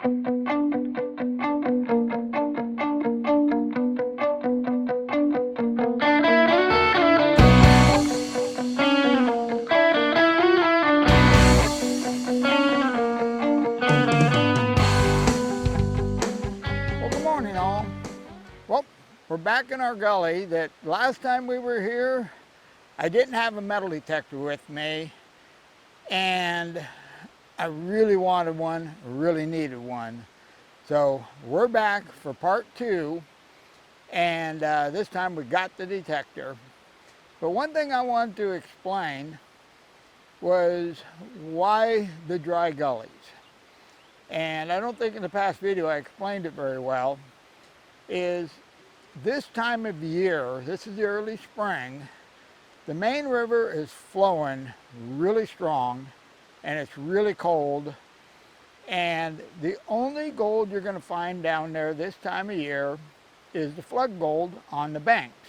Well, good morning all. Well, we're back in our gully that last time we were here, I didn't have a metal detector with me, and I really wanted one, really needed one. So we're back for part two, and this time we got the detector. But one thing I wanted to explain was why the dry gullies. And I don't think in the past video I explained it very well, is this time of year, this is the early spring, the main river is flowing really strong and it's really cold, and the only gold you're going to find down there this time of year is the flood gold on the banks.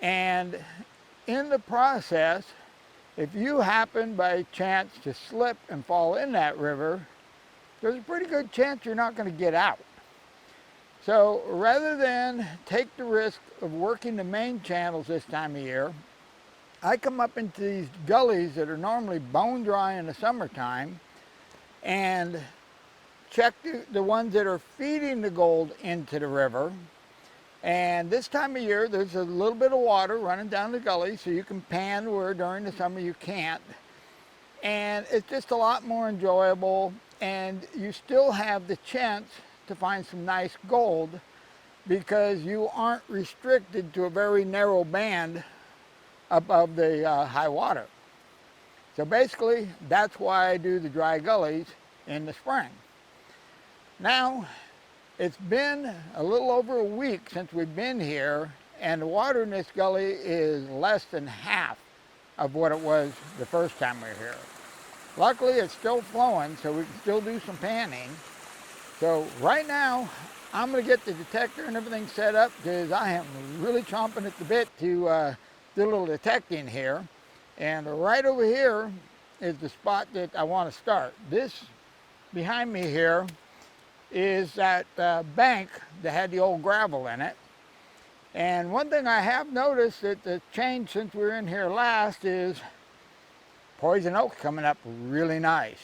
And in the process, if you happen by chance to slip and fall in that river, there's a pretty good chance you're not going to get out. So rather than take the risk of working the main channels this time of year, I come up into these gullies that are normally bone dry in the summertime and check the ones that are feeding the gold into the river. And this time of year, there's a little bit of water running down the gully, so you can pan where during the summer you can't. And it's just a lot more enjoyable, and you still have the chance to find some nice gold because you aren't restricted to a very narrow band above the high water. So basically, that's why I do the dry gullies in the spring. Now, it's been a little over a week since we've been here, and the water in this gully is less than half of what it was the first time we were here. Luckily, it's still flowing, so we can still do some panning. So right now, I'm going to get the detector and everything set up because I am really chomping at the bit to do a little detecting here. And right over here is the spot that I want to start. This behind me here is that bank that had the old gravel in it. And one thing I have noticed that the change since we were in here last is poison oak coming up really nice.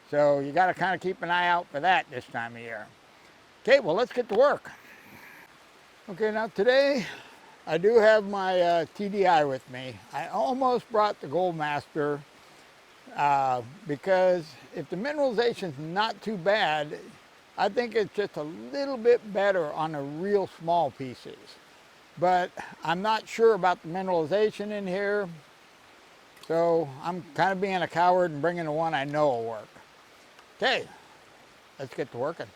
So you got to kind of keep an eye out for that this time of year. Okay, well, let's get to work. Okay, now today I do have my TDI with me. I almost brought the Goldmaster because if the mineralization's not too bad, I think it's just a little bit better on the real small pieces. But I'm not sure about the mineralization in here, so I'm kind of being a coward and bringing the one I know will work. Okay, let's get to working.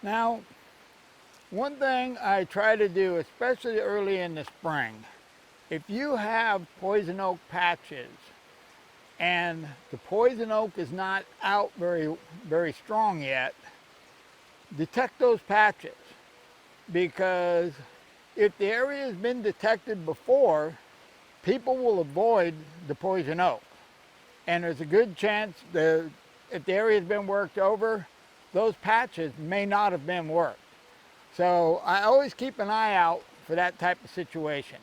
Now, one thing I try to do, especially early in the spring, if you have poison oak patches and the poison oak is not out very strong yet, detect those patches, because if the area has been detected before, people will avoid the poison oak. And there's a good chance that if the area has been worked over, those patches may not have been worked. So I always keep an eye out for that type of situation.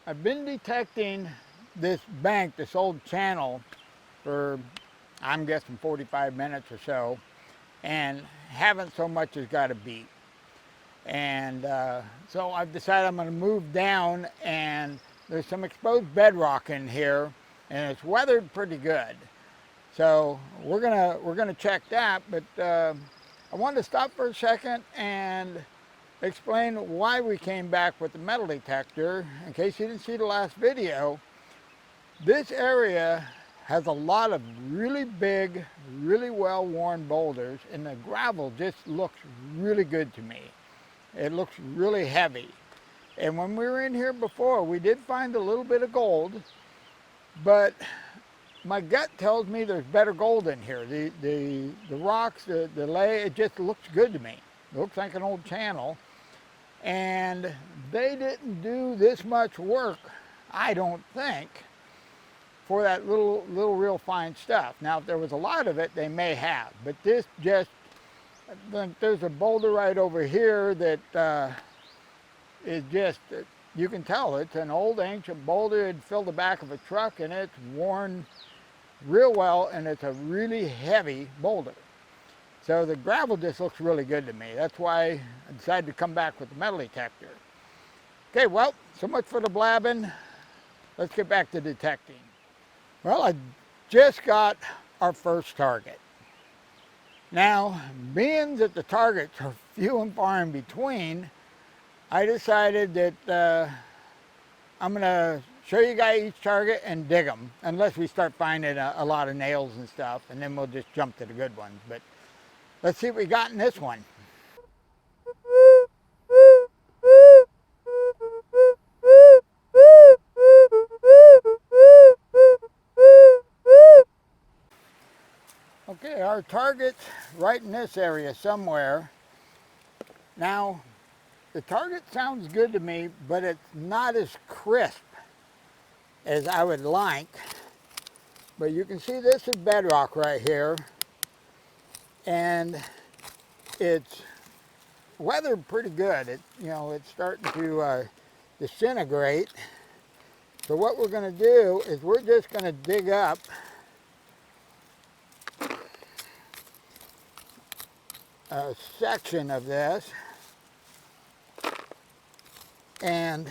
I've been detecting this bank, this old channel, for I'm guessing 45 minutes or so, and haven't so much as got a beat. And so I've decided I'm going to move down, and there's some exposed bedrock in here, and it's weathered pretty good. So we're gonna check that, but I wanted to stop for a second and explain why we came back with the metal detector. In case you didn't see the last video, this area has a lot of really big, really well-worn boulders, and the gravel just looks really good to me. It looks really heavy. And when we were in here before, we did find a little bit of gold, but my gut tells me there's better gold in here. The rocks, the lay, it just looks good to me. It looks like an old channel. and they didn't do this much work, I don't think, for that little real fine stuff. Now, if there was a lot of it, they may have, but this just, there's a boulder right over here that is just, you can tell it's an old ancient boulder. It'd fill the back of a truck, and it's worn real well, and it's a really heavy boulder. So the gravel just looks really good to me. That's why I decided to come back with the metal detector. Okay, well, so much for the blabbing. Let's get back to detecting. Well, I just got our first target. Now, being that the targets are few and far in between, I decided that I'm going to show you guys each target and dig them, unless we start finding a lot of nails and stuff, and then we'll just jump to the good ones. But let's see what we got in this one. Okay, our target's right in this area somewhere. Now, the target sounds good to me, but it's not as crisp as I would like. But you can see this is bedrock right here, and it's weathered pretty good. It's starting to disintegrate. So what we're going to do is we're just going to dig up a section of this and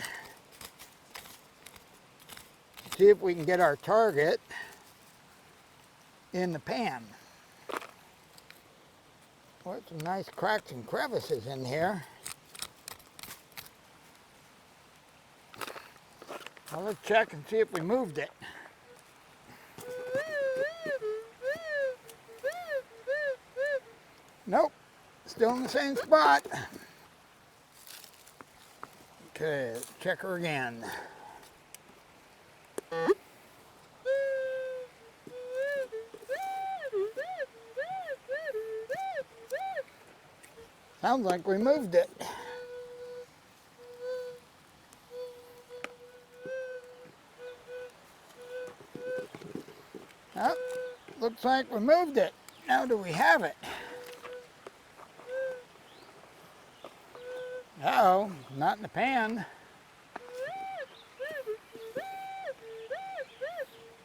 see if we can get our target in the pan. Well, some nice cracks and crevices in here. Well, let's check and see if we moved it. Nope, still in the same spot. Okay, let's check her again. Sounds like we moved it. Oh, looks like we moved it. Now do we have it? Uh-oh, not in the pan.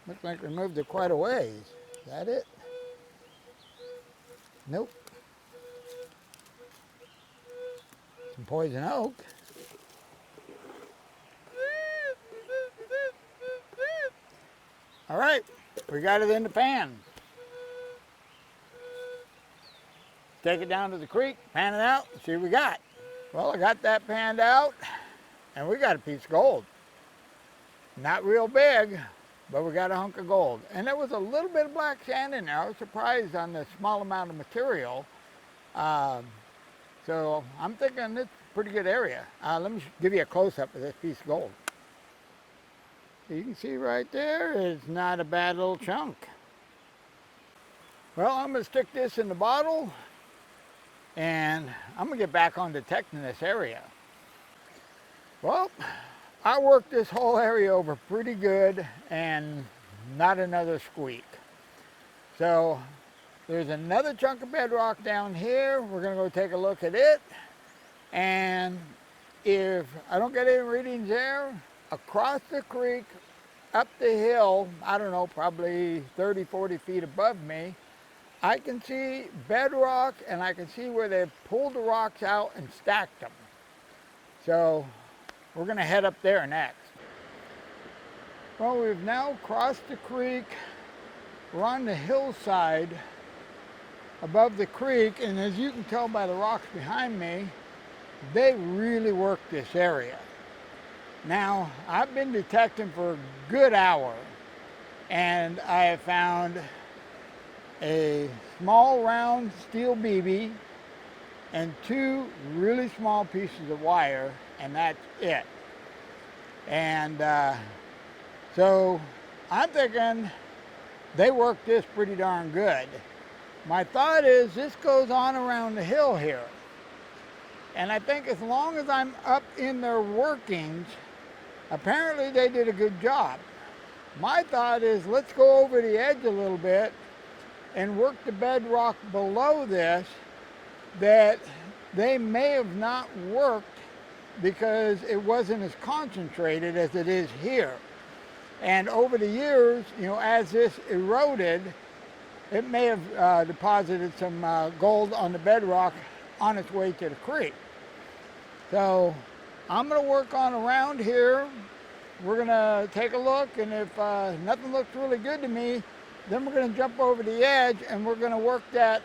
Looks like we moved it quite a ways. Is that it? Nope. Some poison oak. All right, we got it in the pan. Take it down to the creek, pan it out, see what we got. Well, I got that panned out, and we got a piece of gold. Not real big, but we got a hunk of gold. And there was a little bit of black sand in there. I was surprised on the small amount of material. So I'm thinking it's a pretty good area. Let me give you a close-up of this piece of gold. You can see right there, it's not a bad little chunk. Well, I'm going to stick this in the bottle, and I'm going to get back on detecting this area. Well, I worked this whole area over pretty good, and not another squeak. So there's another chunk of bedrock down here. We're going to go take a look at it, and if I don't get any readings there, across the creek, up the hill, I don't know, probably 30, 40 feet above me, I can see bedrock, and I can see where they've pulled the rocks out and stacked them. So we're going to head up there next. Well, we've now crossed the creek. We're on the hillside above the creek, and as you can tell by the rocks behind me, they really worked this area. Now, I've been detecting for a good hour, and I have found a small round steel BB and two really small pieces of wire, and that's it. And so I'm thinking they worked this pretty darn good. My thought is this goes on around the hill here. And I think as long as I'm up in their workings, apparently they did a good job. My thought is let's go over the edge a little bit and work the bedrock below this that they may have not worked because it wasn't as concentrated as it is here. And over the years, as this eroded, it may have deposited some gold on the bedrock on its way to the creek. So I'm going to work on around here. We're going to take a look, and if nothing looks really good to me, then we're going to jump over the edge and we're going to work that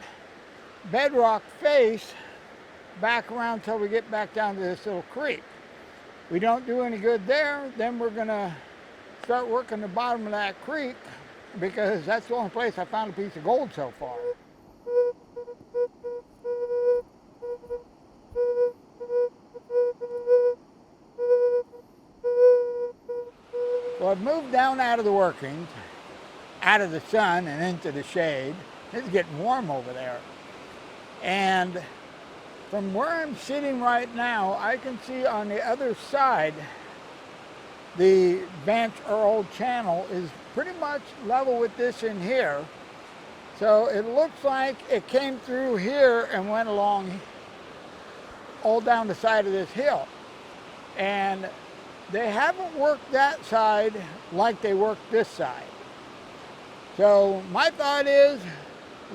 bedrock face back around until we get back down to this little creek. We don't do any good there, then we're going to start working the bottom of that creek, because that's the only place I found a piece of gold so far. Well, I've moved down out of the workings, out of the sun and into the shade. It's getting warm over there. And from where I'm sitting right now, I can see on the other side the bench or old channel is pretty much level with this in here. So it looks like it came through here and went along all down the side of this hill. And they haven't worked that side like they worked this side. So my thought is,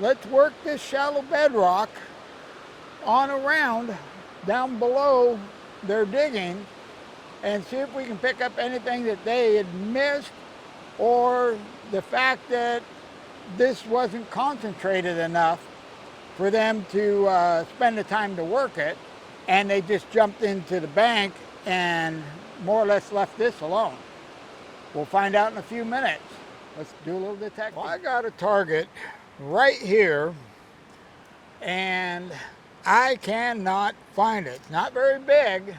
let's work this shallow bedrock on around down below their digging and see if we can pick up anything that they had missed, or the fact that this wasn't concentrated enough for them to spend the time to work it, and they just jumped into the bank and more or less left this alone. We'll find out in a few minutes. Let's do a little detecting. Well, I got a target right here, and I cannot find it. It's not very big,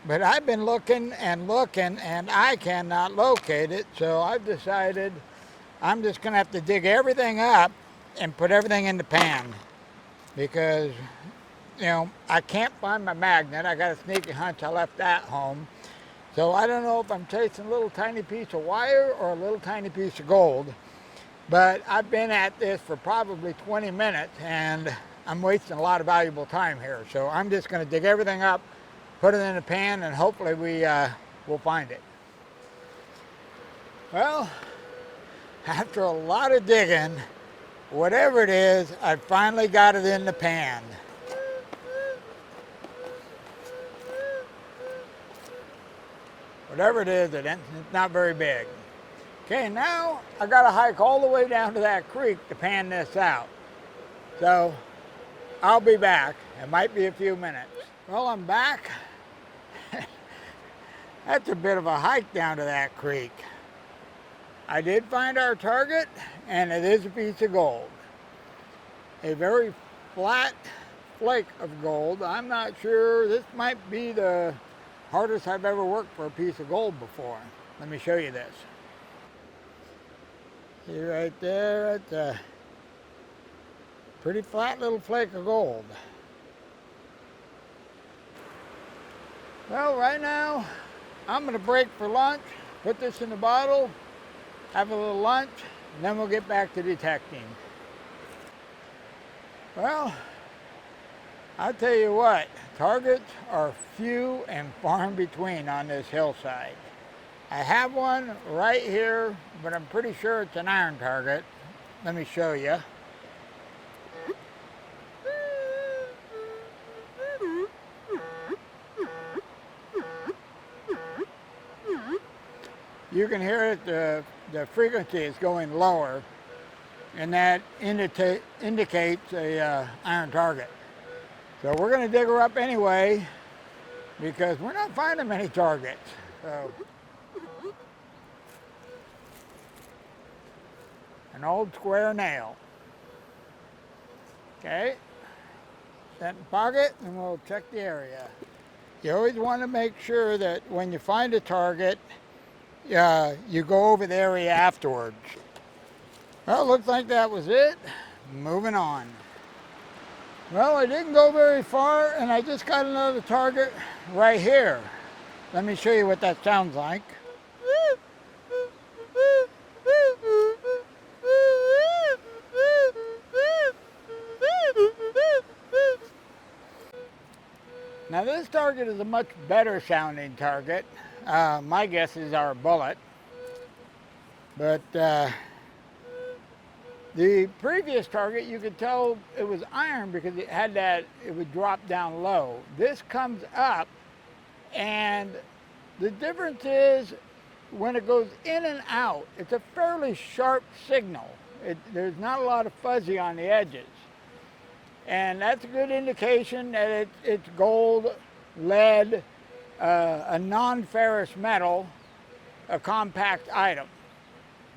but I've been looking and looking, and I cannot locate it. So I've decided I'm just going to have to dig everything up and put everything in the pan, because, I can't find my magnet. I got a sneaky hunch I left that home. So I don't know if I'm chasing a little tiny piece of wire or a little tiny piece of gold, but I've been at this for probably 20 minutes and I'm wasting a lot of valuable time here. So I'm just going to dig everything up, put it in a pan, and hopefully we'll find it. Well, after a lot of digging, whatever it is, I finally got it in the pan. Whatever it is, it's not very big. Okay, now I got to hike all the way down to that creek to pan this out. So I'll be back. It might be a few minutes. Well, I'm back. That's a bit of a hike down to that creek. I did find our target, and it is a piece of gold. A very flat flake of gold. I'm not sure. This might be the hardest I've ever worked for a piece of gold before. Let me show you this. See right there, it's a pretty flat little flake of gold. Well, right now, I'm gonna break for lunch, put this in the bottle, have a little lunch, and then we'll get back to detecting. Well, I'll tell you what, targets are few and far in between on this hillside. I have one right here, but I'm pretty sure it's an iron target. Let me show you. You can hear it, the frequency is going lower, and that indicates a iron target. So we're going to dig her up anyway, because we're not finding many targets. So, an old square nail. Okay, set in pocket, and we'll check the area. You always want to make sure that when you find a target, you go over the area afterwards. Well, it looks like that was it. Moving on. Well, I didn't go very far, and I just got another target right here. Let me show you what that sounds like. Now this target is a much better sounding target. My guess is our bullet. But the previous target, you could tell it was iron because it had that, it would drop down low. This comes up, and the difference is when it goes in and out, it's a fairly sharp signal. There's not a lot of fuzzy on the edges. And that's a good indication that it's gold, lead, a non-ferrous metal, a compact item.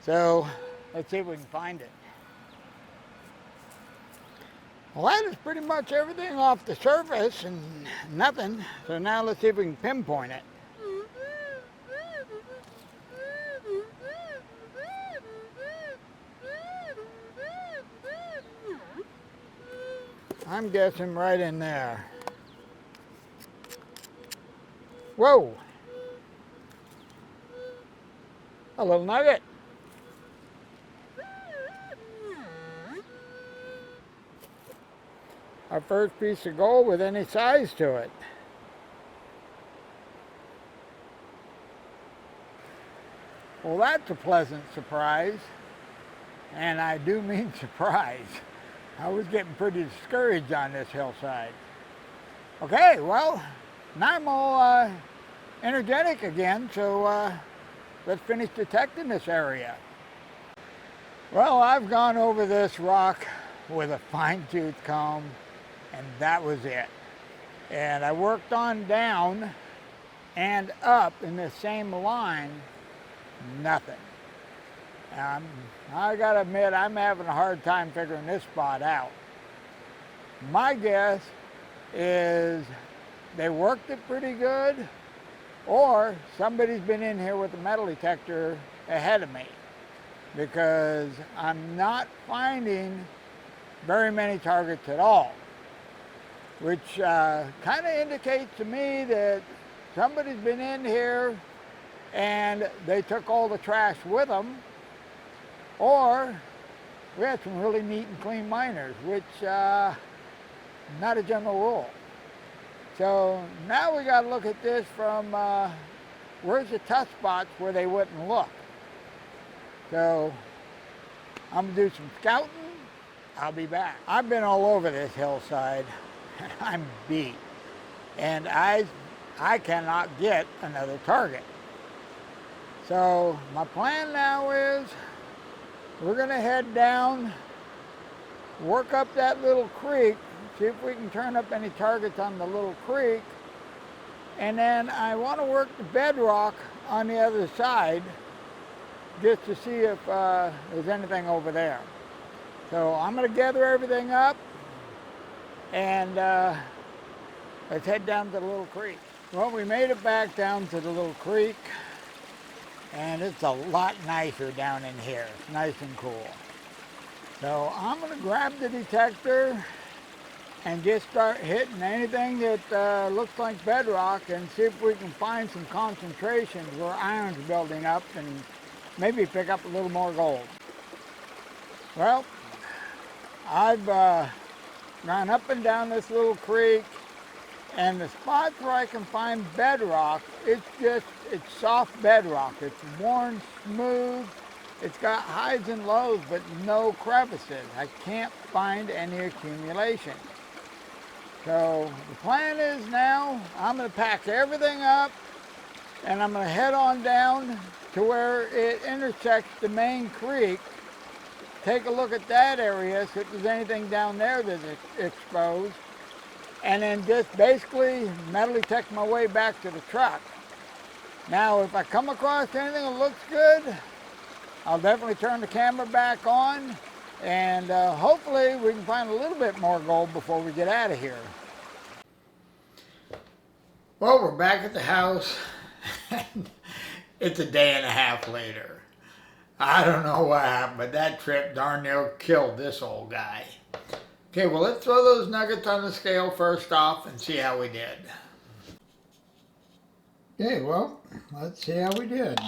So let's see if we can find it. Well, that is pretty much everything off the surface and nothing. So now let's see if we can pinpoint it. I'm guessing right in there. Whoa! A little nugget. Our first piece of gold with any size to it. Well, that's a pleasant surprise. And I do mean surprise. I was getting pretty discouraged on this hillside. Okay, well, now I'm all energetic again, so let's finish detecting this area. Well, I've gone over this rock with a fine-tooth comb, and that was it. And I worked on down and up in the same line, nothing. I gotta admit, I'm having a hard time figuring this spot out. My guess is they worked it pretty good, or somebody's been in here with a metal detector ahead of me, because I'm not finding very many targets at all, which kind of indicates to me that somebody's been in here and they took all the trash with them, or we had some really neat and clean miners, which not a general rule. So now we got to look at this from where's the tough spots where they wouldn't look. So I'm gonna do some scouting. I'll be back. I've been all over this hillside and I'm beat, and I cannot get another target. So my plan now is we're gonna head down, work up that little creek, see if we can turn up any targets on the little creek, and then I want to work the bedrock on the other side just to see if there's anything over there. So I'm going to gather everything up and let's head down to the little creek. Well, we made it back down to the little creek, and it's a lot nicer down in here. It's nice and cool. So I'm going to grab the detector and just start hitting anything that looks like bedrock and see if we can find some concentrations where iron's building up and maybe pick up a little more gold. Well, I've gone up and down this little creek, and the spots where I can find bedrock, it's soft bedrock. It's worn smooth. It's got highs and lows, but no crevices. I can't find any accumulation. So the plan is now I'm going to pack everything up and I'm going to head on down to where it intersects the main creek, take a look at that area, see if there's anything down there that's exposed, and then just basically metal detect my way back to the truck. Now, if I come across anything that looks good, I'll definitely turn the camera back on, and hopefully we can find a little bit more gold before we get out of here. Well, we're back at the house. It's a day and a half later. I don't know what happened, but that trip darn near killed this old guy. Okay, well, let's throw those nuggets on the scale first off and see how we did. Okay, well, let's see how we did.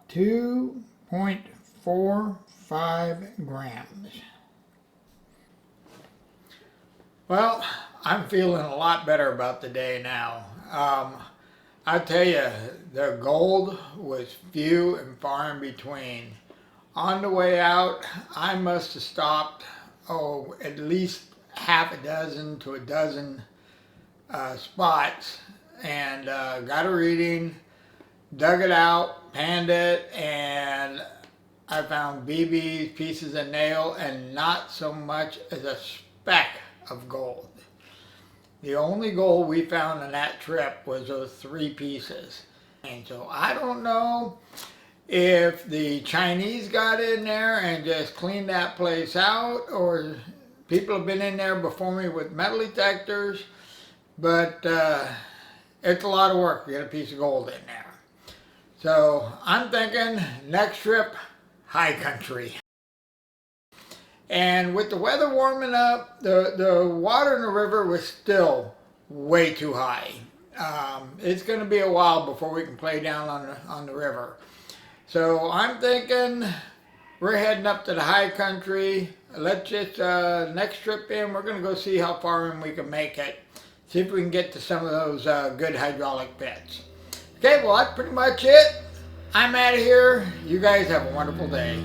2.45 grams. Well, I'm feeling a lot better about the day now. I tell you, the gold was few and far in between. On the way out, I must have stopped, at least half a dozen to a dozen spots and got a reading, dug it out, panned it, and I found BBs, pieces of nail, and not so much as a speck of gold. The only gold we found on that trip was those 3 pieces. And so I don't know if the Chinese got in there and just cleaned that place out, or people have been in there before me with metal detectors, but it's a lot of work to get a piece of gold in there. So I'm thinking next trip, high country. And with the weather warming up, the water in the river was still way too high. It's going to be a while before we can play down on the river. So I'm thinking we're heading up to the high country. Let's just, next trip in, we're going to go see how far in we can make it. See if we can get to some of those good hydraulic pits. Okay, well, that's pretty much it. I'm out of here. You guys have a wonderful day.